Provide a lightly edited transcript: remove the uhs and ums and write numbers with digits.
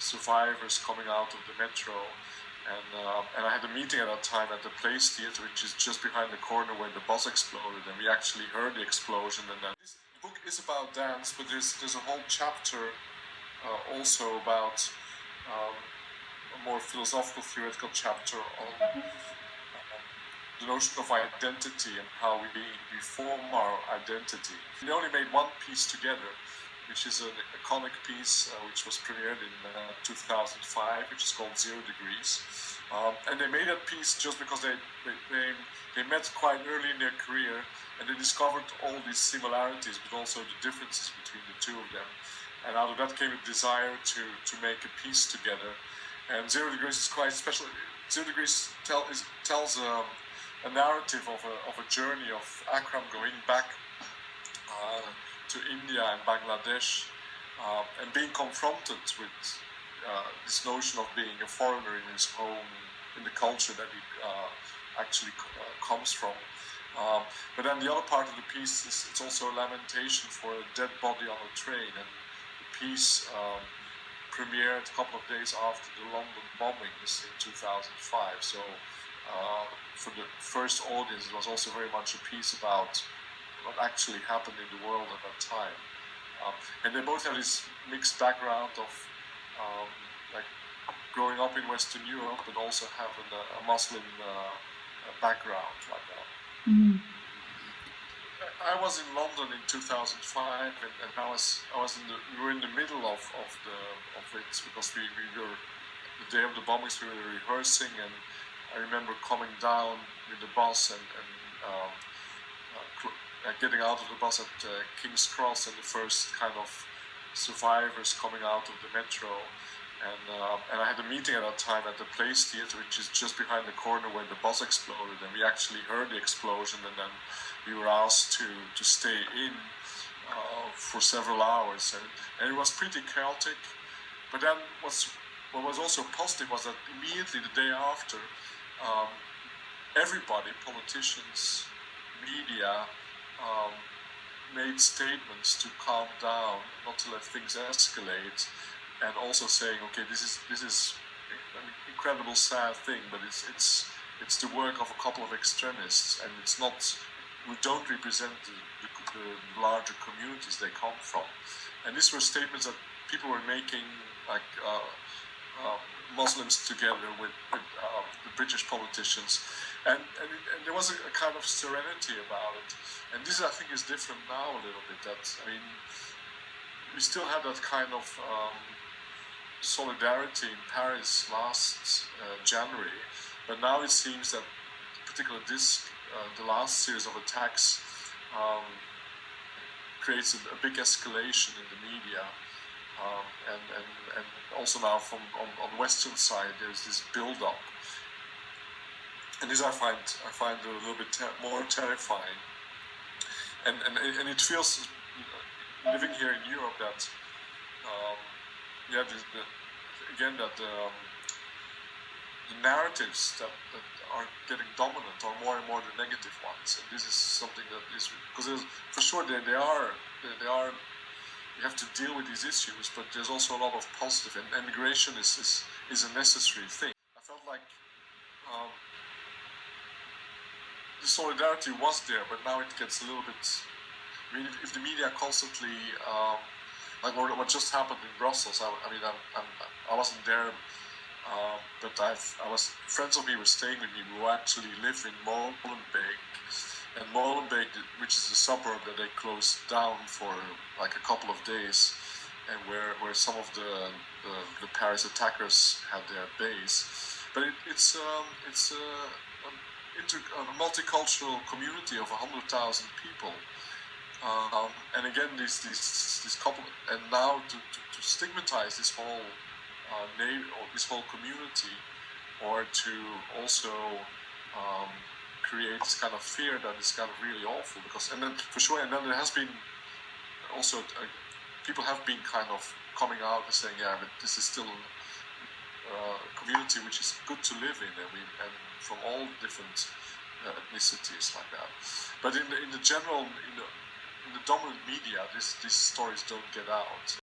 survivors coming out of the metro. And I had a meeting at that time at the Place Theatre, which is just behind the corner where the bus exploded, and we actually heard the explosion. And then this book is about dance, but there's a whole chapter also about a more philosophical, theoretical chapter on the notion of identity and how we form our identity. We only made one piece together, which is an iconic piece which was premiered in 2005, which is called 0 Degrees. And they made that piece just because they met quite early in their career, and they discovered all these similarities, but also the differences between the two of them. And out of that came a desire to make a piece together. And 0 Degrees is quite special. 0 Degrees tells a narrative of a journey of Akram going back to India and Bangladesh, and being confronted with this notion of being a foreigner in his home, in the culture that he actually comes from. But then the other part of the piece is it's also a lamentation for a dead body on a train, and the piece premiered a couple of days after the London bombings in 2005. So for the first audience, it was also very much a piece about what actually happened in the world at that time. And they both have this mixed background of like growing up in Western Europe, but also having a Muslim background like that. Mm-hmm. I was in London in 2005, and we were in the middle of it, because we were, the day of the bombings, we were rehearsing, and I remember coming down with the bus and getting out of the bus at King's Cross, and the first kind of survivors coming out of the metro. And I had a meeting at that time at the Place Theatre, which is just behind the corner where the bus exploded, and we actually heard the explosion, and then we were asked to stay in for several hours, and it was pretty chaotic. But then what was also positive was that immediately the day after, everybody, politicians, media, made statements to calm down, not to let things escalate, and also saying, okay, this is an incredible sad thing, but it's the work of a couple of extremists, and it's not, we don't represent the larger communities they come from. And these were statements that people were making, like Muslims together with the British politicians, and there was a kind of serenity about it. And this, I think, is different now a little bit. That, I mean, we still have that kind of solidarity in Paris last January, but now it seems that, particularly the last series of attacks, creates a big escalation in the media, and also now on the Western side, there's this build-up, and this I find a little bit more terrifying, and it feels, living here in Europe, that the narratives that are getting dominant are more and more the negative ones, and this is something that is, because for sure they are. You have to deal with these issues, but there's also a lot of positive, and immigration is a necessary thing. I felt like the solidarity was there, but now it gets a little bit. I mean, if the media constantly, like what just happened in Brussels. I wasn't there, but friends of me were staying with me who actually live in Molenbeek. And Molenbeek, which is a suburb that they closed down for like a couple of days, and where some of the Paris attackers had their base. But it's a multicultural community of 100,000 people, and again this couple, and now to stigmatize this whole this whole community, or to also create this kind of fear that is kind of really awful, because, and then for sure, and then there has been also people have been kind of coming out and saying, yeah, but this is still a community which is good to live in, and from all different ethnicities like that. But in the general, in the dominant media, these stories don't get out.